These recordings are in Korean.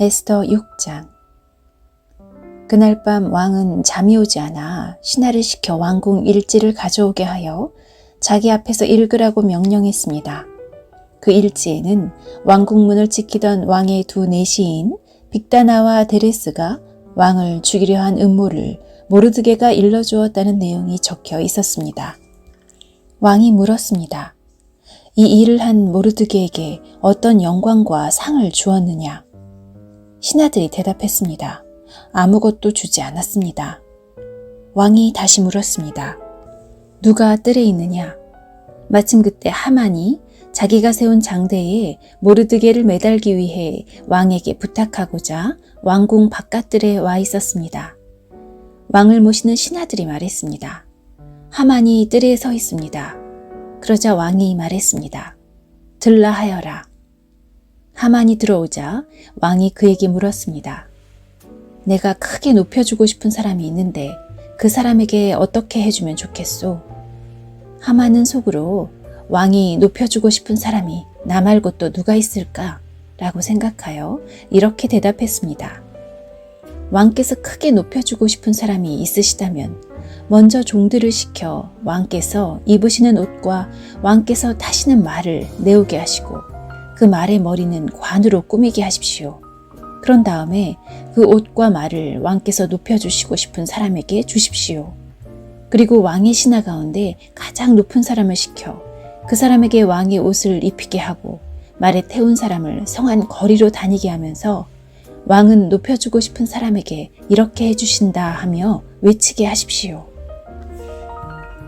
에스더 6장. 그날 밤 왕은 잠이 오지 않아 신하를 시켜 왕궁 일지를 가져오게 하여 자기 앞에서 읽으라고 명령했습니다. 그 일지에는 왕궁 문을 지키던 왕의 두 내시인 빅다나와 데레스가 왕을 죽이려 한 음모를 모르드게가 일러주었다는 내용이 적혀 있었습니다. 왕이 물었습니다. 이 일을 한 모르드게에게 어떤 영광과 상을 주었느냐? 신하들이 대답했습니다. 아무것도 주지 않았습니다. 왕이 다시 물었습니다. 누가 뜰에 있느냐? 마침 그때 하만이 자기가 세운 장대에 모르드게를 매달기 위해 왕에게 부탁하고자 왕궁 바깥뜰에 와 있었습니다. 왕을 모시는 신하들이 말했습니다. 하만이 뜰에 서 있습니다. 그러자 왕이 말했습니다. 들라 하여라. 하만이 들어오자 왕이 그에게 물었습니다. 내가 크게 높여주고 싶은 사람이 있는데 그 사람에게 어떻게 해주면 좋겠소? 하만은 속으로 왕이 높여주고 싶은 사람이 나 말고 또 누가 있을까? 라고 생각하여 이렇게 대답했습니다. 왕께서 크게 높여주고 싶은 사람이 있으시다면 먼저 종들을 시켜 왕께서 입으시는 옷과 왕께서 타시는 말을 내오게 하시고 그 말의 머리는 관으로 꾸미게 하십시오. 그런 다음에 그 옷과 말을 왕께서 높여주시고 싶은 사람에게 주십시오. 그리고 왕의 신하 가운데 가장 높은 사람을 시켜 그 사람에게 왕의 옷을 입히게 하고 말에 태운 사람을 성한 거리로 다니게 하면서 왕은 높여주고 싶은 사람에게 이렇게 해주신다 하며 외치게 하십시오.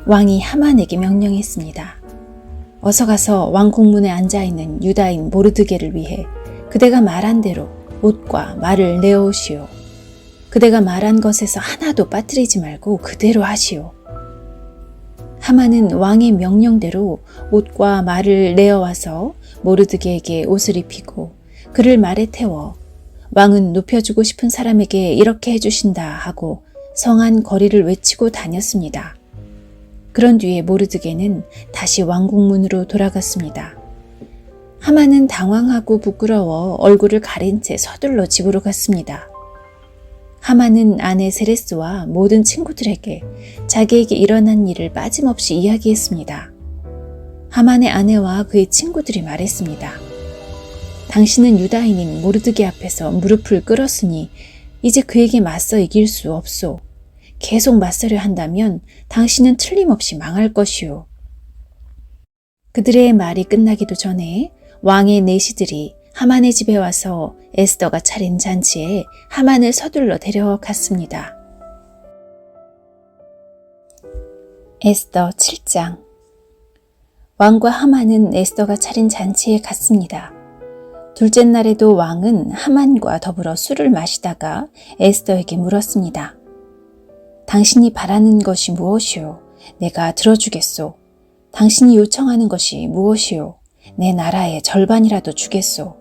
왕이 하만에게 명령했습니다. 어서 가서 왕궁문에 앉아있는 유다인 모르드게를 위해 그대가 말한 대로 옷과 말을 내어오시오. 그대가 말한 것에서 하나도 빠뜨리지 말고 그대로 하시오. 하만은 왕의 명령대로 옷과 말을 내어와서 모르드게에게 옷을 입히고 그를 말에 태워 왕은 높여주고 싶은 사람에게 이렇게 해주신다 하고 성한 거리를 외치고 다녔습니다. 그런 뒤에 모르드게는 다시 왕궁문으로 돌아갔습니다. 하만은 당황하고 부끄러워 얼굴을 가린 채 서둘러 집으로 갔습니다. 하만은 아내 세레스와 모든 친구들에게 자기에게 일어난 일을 빠짐없이 이야기했습니다. 하만의 아내와 그의 친구들이 말했습니다. 당신은 유다인인 모르드게 앞에서 무릎을 꿇었으니 이제 그에게 맞서 이길 수 없소. 계속 맞서려 한다면 당신은 틀림없이 망할 것이오. 그들의 말이 끝나기도 전에 왕의 내시들이 하만의 집에 와서 에스더가 차린 잔치에 하만을 서둘러 데려갔습니다. 에스더 7장. 왕과 하만은 에스더가 차린 잔치에 갔습니다. 둘째 날에도 왕은 하만과 더불어 술을 마시다가 에스더에게 물었습니다. 당신이 바라는 것이 무엇이오? 내가 들어주겠소. 당신이 요청하는 것이 무엇이오? 내 나라의 절반이라도 주겠소.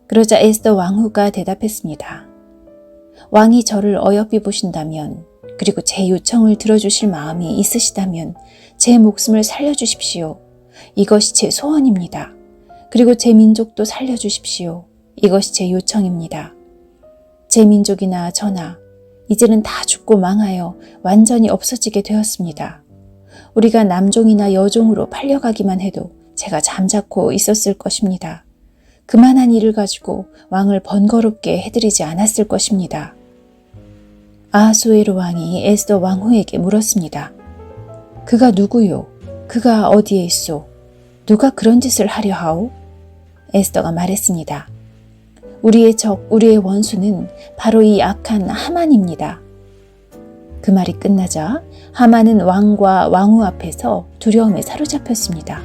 그러자 에스더 왕후가 대답했습니다. 왕이 저를 어여삐 보신다면 그리고 제 요청을 들어주실 마음이 있으시다면 제 목숨을 살려주십시오. 이것이 제 소원입니다. 그리고 제 민족도 살려주십시오. 이것이 제 요청입니다. 제 민족이나 저나 이제는 다 죽고 망하여 완전히 없어지게 되었습니다. 우리가 남종이나 여종으로 팔려가기만 해도 제가 잠자코 있었을 것입니다. 그만한 일을 가지고 왕을 번거롭게 해드리지 않았을 것입니다. 아하수에로 왕이 에스더 왕후에게 물었습니다. 그가 누구요? 그가 어디에 있소? 누가 그런 짓을 하려 하오? 에스더가 말했습니다. 우리의 적, 우리의 원수는 바로 이 악한 하만입니다. 그 말이 끝나자 하만은 왕과 왕후 앞에서 두려움에 사로잡혔습니다.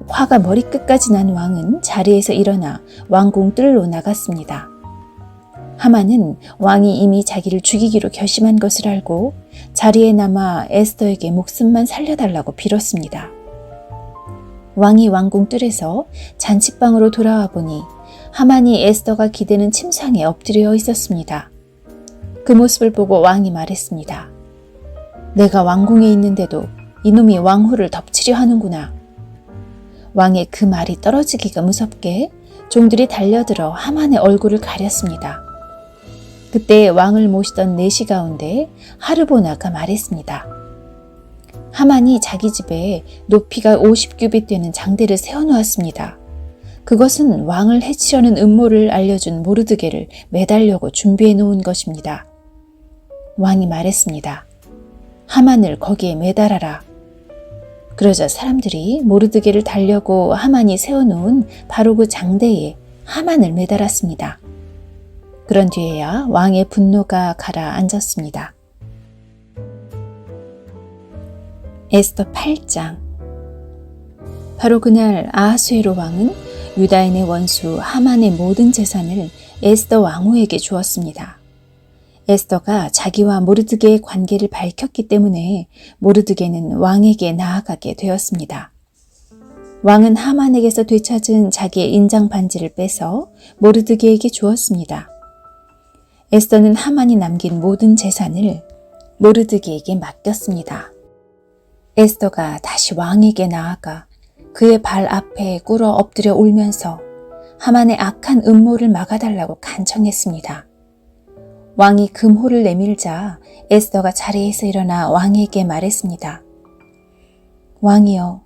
화가 머리끝까지 난 왕은 자리에서 일어나 왕궁 뜰로 나갔습니다. 하만은 왕이 이미 자기를 죽이기로 결심한 것을 알고 자리에 남아 에스더에게 목숨만 살려달라고 빌었습니다. 왕이 왕궁 뜰에서 잔치방으로 돌아와 보니 하만이 에스더가 기대는 침상에 엎드려 있었습니다. 그 모습을 보고 왕이 말했습니다. 내가 왕궁에 있는데도 이놈이 왕후를 덮치려 하는구나. 왕의 그 말이 떨어지기가 무섭게 종들이 달려들어 하만의 얼굴을 가렸습니다. 그때 왕을 모시던 내시 가운데 하르보나가 말했습니다. 하만이 자기 집에 높이가 50규빗 되는 장대를 세워놓았습니다. 그것은 왕을 해치려는 음모를 알려준 모르드게를 매달려고 준비해 놓은 것입니다. 왕이 말했습니다. 하만을 거기에 매달아라. 그러자 사람들이 모르드게를 달려고 하만이 세워놓은 바로 그 장대에 하만을 매달았습니다. 그런 뒤에야 왕의 분노가 가라앉았습니다. 에스더 8장. 바로 그날 아하수에로 왕은 유다인의 원수 하만의 모든 재산을 에스더 왕후에게 주었습니다. 에스더가 자기와 모르드게의 관계를 밝혔기 때문에 모르드게는 왕에게 나아가게 되었습니다. 왕은 하만에게서 되찾은 자기의 인장 반지를 빼서 모르드게에게 주었습니다. 에스더는 하만이 남긴 모든 재산을 모르드게에게 맡겼습니다. 에스더가 다시 왕에게 나아가 그의 발 앞에 꿇어 엎드려 울면서 하만의 악한 음모를 막아달라고 간청했습니다. 왕이 금호를 내밀자 에스더가 자리에서 일어나 왕에게 말했습니다. 왕이여,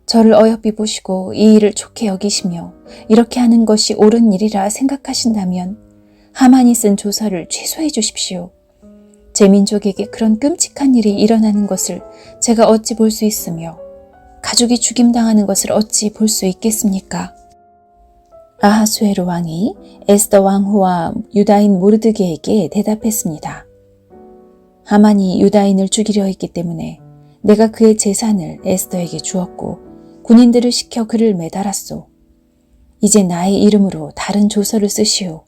저를 어여삐 보시고 이 일을 좋게 여기시며 이렇게 하는 것이 옳은 일이라 생각하신다면 하만이 쓴 조서를 취소해 주십시오. 제 민족에게 그런 끔찍한 일이 일어나는 것을 제가 어찌 볼 수 있으며 가족이 죽임당하는 것을 어찌 볼 수 있겠습니까? 아하수에로 왕이 에스더 왕후와 유다인 모르드게에게 대답했습니다. 하만이 유다인을 죽이려 했기 때문에 내가 그의 재산을 에스더에게 주었고 군인들을 시켜 그를 매달았소. 이제 나의 이름으로 다른 조서를 쓰시오.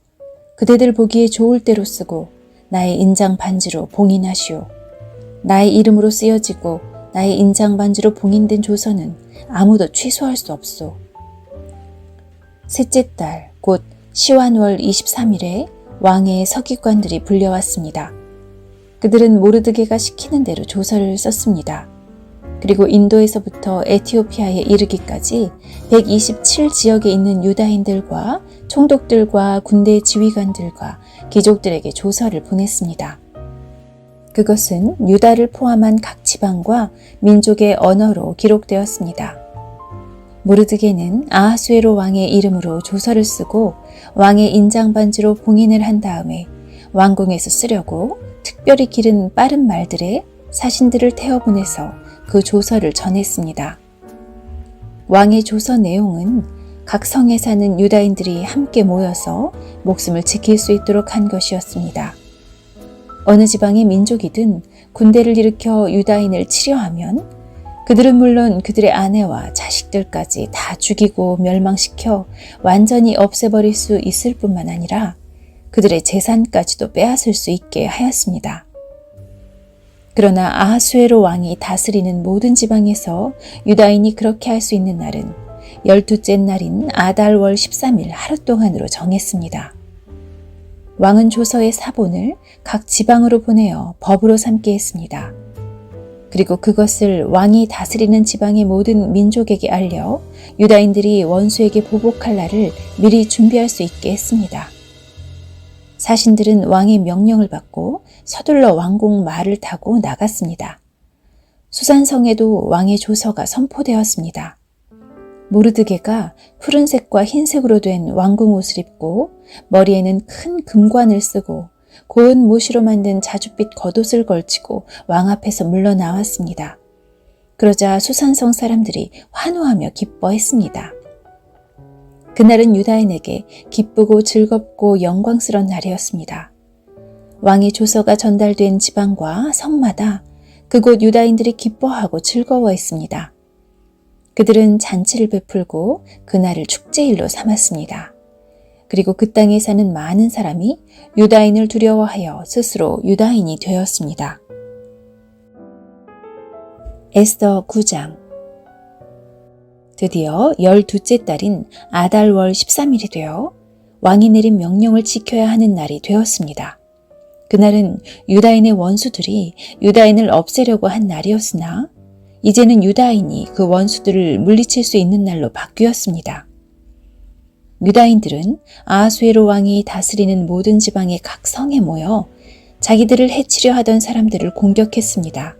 그대들 보기에 좋을 대로 쓰고 나의 인장 반지로 봉인하시오. 나의 이름으로 쓰여지고 나의 인장 반지로 봉인된 조서는 아무도 취소할 수 없소. 셋째 달 곧 시완월 23일에 왕의 서기관들이 불려왔습니다. 그들은 모르드게가 시키는 대로 조서를 썼습니다. 그리고 인도에서부터 에티오피아에 이르기까지 127지역에 있는 유다인들과 총독들과 군대 지휘관들과 귀족들에게 조서를 보냈습니다. 그것은 유다를 포함한 각 지방과 민족의 언어로 기록되었습니다. 모르드게는 아하수에로 왕의 이름으로 조서를 쓰고 왕의 인장 반지로 봉인을 한 다음에 왕궁에서 쓰려고 특별히 기른 빠른 말들에 사신들을 태워보내서 그 조서를 전했습니다. 왕의 조서 내용은 각 성에 사는 유다인들이 함께 모여서 목숨을 지킬 수 있도록 한 것이었습니다. 어느 지방의 민족이든 군대를 일으켜 유다인을 치려하면 그들은 물론 그들의 아내와 자식들까지 다 죽이고 멸망시켜 완전히 없애버릴 수 있을 뿐만 아니라 그들의 재산까지도 빼앗을 수 있게 하였습니다. 그러나 아하수에로 왕이 다스리는 모든 지방에서 유다인이 그렇게 할 수 있는 날은 12째 날인 아달월 13일 하루 동안으로 정했습니다. 왕은 조서의 사본을 각 지방으로 보내어 법으로 삼게 했습니다. 그리고 그것을 왕이 다스리는 지방의 모든 민족에게 알려 유다인들이 원수에게 보복할 날을 미리 준비할 수 있게 했습니다. 사신들은 왕의 명령을 받고 서둘러 왕궁 말을 타고 나갔습니다. 수산성에도 왕의 조서가 선포되었습니다. 모르드게가 푸른색과 흰색으로 된 왕궁 옷을 입고 머리에는 큰 금관을 쓰고 고운 모시로 만든 자줏빛 겉옷을 걸치고 왕 앞에서 물러나왔습니다. 그러자 수산성 사람들이 환호하며 기뻐했습니다. 그날은 유다인에게 기쁘고 즐겁고 영광스러운 날이었습니다. 왕의 조서가 전달된 지방과 성마다 그곳 유다인들이 기뻐하고 즐거워했습니다. 그들은 잔치를 베풀고 그날을 축제일로 삼았습니다. 그리고 그 땅에 사는 많은 사람이 유다인을 두려워하여 스스로 유다인이 되었습니다. 에스더 9장. 드디어 12째 달인 아달월 13일이 되어 왕이 내린 명령을 지켜야 하는 날이 되었습니다. 그날은 유다인의 원수들이 유다인을 없애려고 한 날이었으나 이제는 유다인이 그 원수들을 물리칠 수 있는 날로 바뀌었습니다. 유다인들은 아하수에로 왕이 다스리는 모든 지방의 각 성에 모여 자기들을 해치려 하던 사람들을 공격했습니다.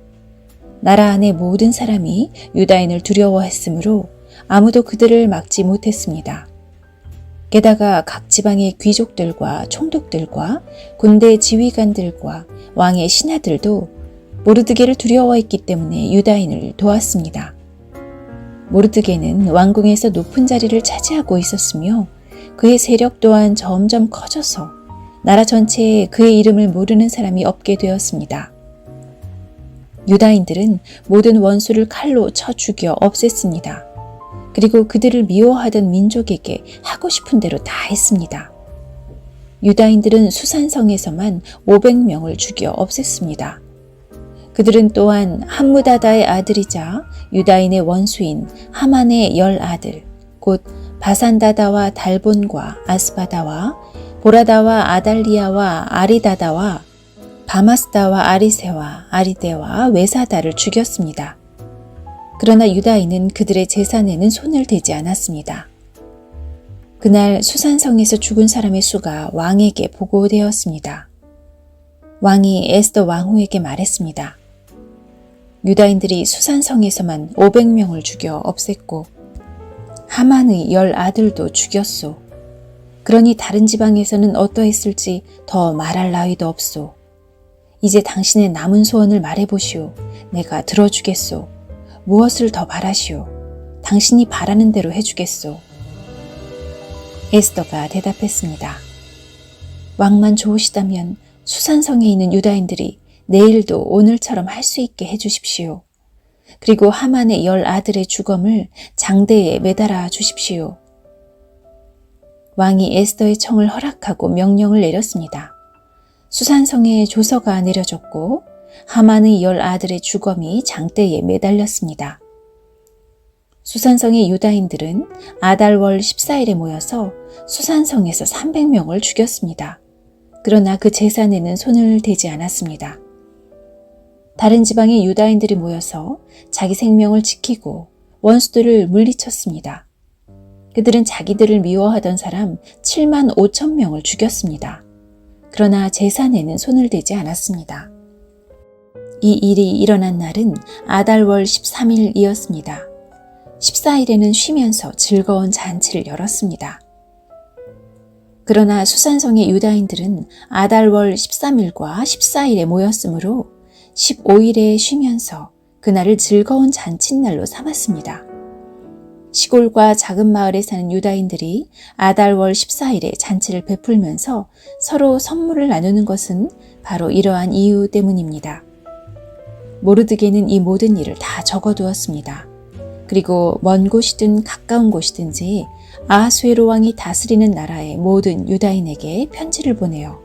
나라 안의 모든 사람이 유다인을 두려워했으므로 아무도 그들을 막지 못했습니다. 게다가 각 지방의 귀족들과 총독들과 군대 지휘관들과 왕의 신하들도 모르드게를 두려워했기 때문에 유다인을 도왔습니다. 모르드게는 왕궁에서 높은 자리를 차지하고 있었으며 그의 세력 또한 점점 커져서 나라 전체에 그의 이름을 모르는 사람이 없게 되었습니다. 유다인들은 모든 원수를 칼로 쳐 죽여 없앴습니다. 그리고 그들을 미워하던 민족에게 하고 싶은 대로 다 했습니다. 유다인들은 수산성에서만 500명을 죽여 없앴습니다. 그들은 또한 함무다다의 아들이자 유다인의 원수인 하만의 10아들, 곧 바산다다와 달본과 아스바다와 보라다와 아달리아와 아리다다와 바마스다와 아리세와 아리데와 외사다를 죽였습니다. 그러나 유다인은 그들의 재산에는 손을 대지 않았습니다. 그날 수산성에서 죽은 사람의 수가 왕에게 보고되었습니다. 왕이 에스더 왕후에게 말했습니다. 유다인들이 수산성에서만 500명을 죽여 없앴고 하만의 10아들도 죽였소. 그러니 다른 지방에서는 어떠했을지 더 말할 나위도 없소. 이제 당신의 남은 소원을 말해보시오. 내가 들어주겠소. 무엇을 더 바라시오. 당신이 바라는 대로 해주겠소. 에스더가 대답했습니다. 왕만 좋으시다면 수산성에 있는 유다인들이 내일도 오늘처럼 할 수 있게 해주십시오. 그리고 하만의 10아들의 주검을 장대에 매달아 주십시오. 왕이 에스더의 청을 허락하고 명령을 내렸습니다. 수산성에 조서가 내려졌고 하만의 10아들의 주검이 장대에 매달렸습니다. 수산성의 유다인들은 아달월 14일에 모여서 수산성에서 300명을 죽였습니다. 그러나 그 재산에는 손을 대지 않았습니다. 다른 지방의 유다인들이 모여서 자기 생명을 지키고 원수들을 물리쳤습니다. 그들은 자기들을 미워하던 사람 7만 5천 명을 죽였습니다. 그러나 재산에는 손을 대지 않았습니다. 이 일이 일어난 날은 아달월 13일이었습니다. 14일에는 쉬면서 즐거운 잔치를 열었습니다. 그러나 수산성의 유다인들은 아달월 13일과 14일에 모였으므로 15일에 쉬면서 그날을 즐거운 잔칫날로 삼았습니다. 시골과 작은 마을에 사는 유다인들이 아달월 14일에 잔치를 베풀면서 서로 선물을 나누는 것은 바로 이러한 이유 때문입니다. 모르드게는 이 모든 일을 다 적어두었습니다. 그리고 먼 곳이든 가까운 곳이든지 아하수에로 왕이 다스리는 나라의 모든 유다인에게 편지를 보내어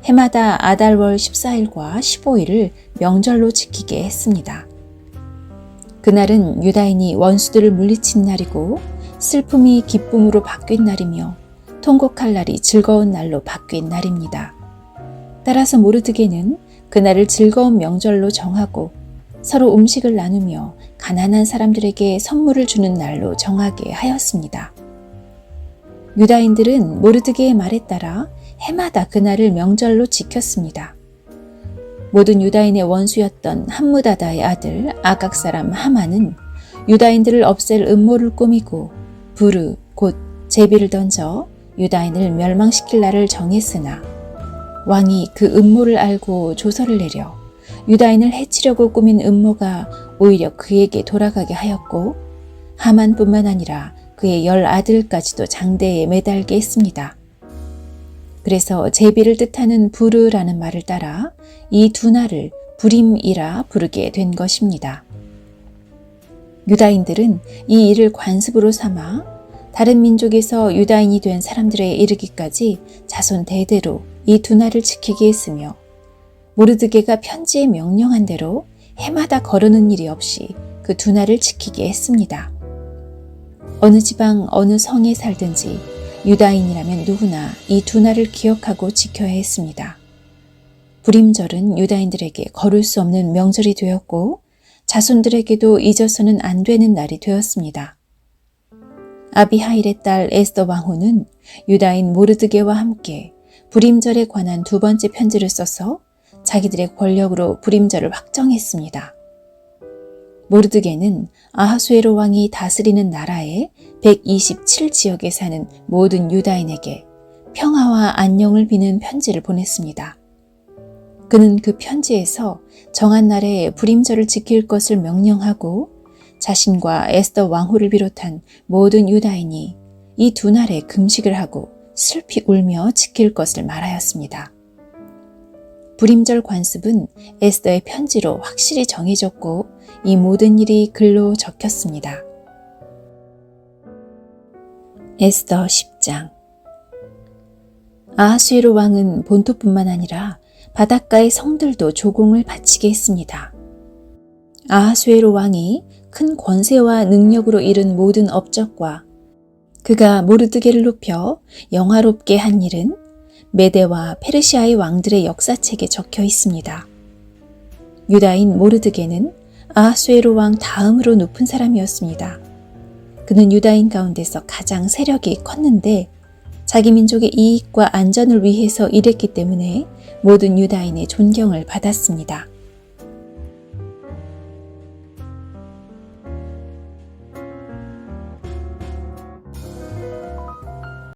해마다 아달월 14일과 15일을 명절로 지키게 했습니다. 그날은 유다인이 원수들을 물리친 날이고 슬픔이 기쁨으로 바뀐 날이며 통곡할 날이 즐거운 날로 바뀐 날입니다. 따라서 모르드게는 그날을 즐거운 명절로 정하고 서로 음식을 나누며 가난한 사람들에게 선물을 주는 날로 정하게 하였습니다. 유다인들은 모르드게의 말에 따라 해마다 그날을 명절로 지켰습니다. 모든 유다인의 원수였던 함무다다의 아들 아각 사람 하만은 유다인들을 없앨 음모를 꾸미고 부르 곧 제비를 던져 유다인을 멸망시킬 날을 정했으나 왕이 그 음모를 알고 조서를 내려 유다인을 해치려고 꾸민 음모가 오히려 그에게 돌아가게 하였고 하만뿐만 아니라 그의 10아들까지도 장대에 매달게 했습니다. 그래서 제비를 뜻하는 부르라는 말을 따라 이 두 날을 부림이라 부르게 된 것입니다. 유다인들은 이 일을 관습으로 삼아 다른 민족에서 유다인이 된 사람들에 이르기까지 자손 대대로 이 두 날을 지키게 했으며 모르드게가 편지에 명령한 대로 해마다 거르는 일이 없이 그 두 날을 지키게 했습니다. 어느 지방 어느 성에 살든지 유다인이라면 누구나 이 두 날을 기억하고 지켜야 했습니다. 부림절은 유다인들에게 거를 수 없는 명절이 되었고 자손들에게도 잊어서는 안 되는 날이 되었습니다. 아비하일의 딸 에스더 왕후는 유다인 모르드게와 함께 불임절에 관한 두 번째 편지를 써서 자기들의 권력으로 불임절을 확정했습니다. 모르드게는 아하수에로 왕이 다스리는 나라의 127지역에 사는 모든 유다인에게 평화와 안녕을 비는 편지를 보냈습니다. 그는 그 편지에서 정한 날에 불임절을 지킬 것을 명령하고 자신과 에스더 왕후를 비롯한 모든 유다인이 이 두 날에 금식을 하고 슬피 울며 지킬 것을 말하였습니다. 불임절 관습은 에스더의 편지로 확실히 정해졌고 이 모든 일이 글로 적혔습니다. 에스더 10장. 아하수에로 왕은 본토뿐만 아니라 바닷가의 성들도 조공을 바치게 했습니다. 아하수에로 왕이 큰 권세와 능력으로 이룬 모든 업적과 그가 모르드게를 높여 영화롭게 한 일은 메대와 페르시아의 왕들의 역사책에 적혀 있습니다. 유다인 모르드게는 아하수에로 왕 다음으로 높은 사람이었습니다. 그는 유다인 가운데서 가장 세력이 컸는데 자기 민족의 이익과 안전을 위해서 일했기 때문에 모든 유다인의 존경을 받았습니다.